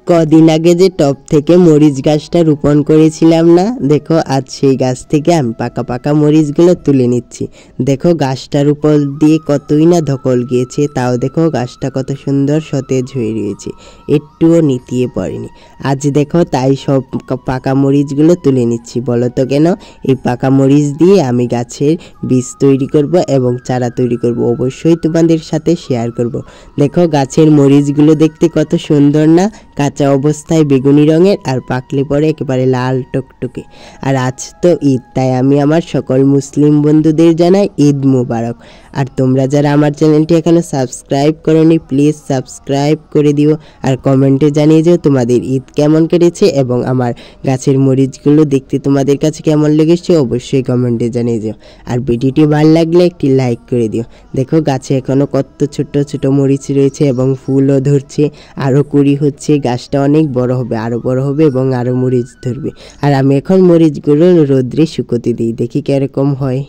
কদিন আগে যে টব থেকে মরিচ গাছটা রোপণ করেছিলাম না, দেখো আজ সেই গাছ থেকে আমি পাকা পাকা মরিচগুলো তুলে নিচ্ছি। দেখো গাছটার উপর দিয়ে কতই না ধকল গিয়েছে, তাও দেখো গাছটা কত সুন্দর সতেজ হয়ে রয়েছে, একটুও নিতিয়ে পড়েনি। আজ দেখো তাই সব পাকা মরিচগুলো তুলে নিচ্ছি। বলো তো কেন? এই পাকা মরিচ দিয়ে আমি গাছের বীজ তৈরি করব এবং চারা তৈরি করব, অবশ্যই তোমাদের সাথে শেয়ার করব। দেখো গাছের মরিচগুলো দেখতে কত সুন্দর না, কাঁচা অবস্থায় বেগুনি রঙের আর পাকলে পরে একেবারে লাল টকটকে। আর আজ তো ঈদ, তাই আমি আমার সকল মুসলিম বন্ধুদের জানাই ঈদ মুবারক। আর তোমরা যারা আমার চ্যানেলটি এখনো সাবস্ক্রাইব করোনি, প্লিজ সাবস্ক্রাইব করে দিও আর কমেন্টে জানিয়ে যাও তোমাদের ঈদ কেমন কেটেছে এবং আমার গাছের মরিচগুলো দেখতে তোমাদের কাছে কেমন লেগেছে, অবশ্যই কমেন্টে জানিয়ে যাও। আর ভিডিওটি ভালো লাগলে একটি লাইক করে দিও। দেখো গাছে এখনো কত ছোট ছোট মরিচ রয়েছে এবং ফুলও ধরছে, আরও কুড়ি হচ্ছে, গাছটা অনেক বড় হবে, আরও বড় হবে এবং আরও মরিচ ধরবে। আর আমি এখন মরিচগুলো রোদ্রে শুকোতে দিই, দেখি কিরকম হয়।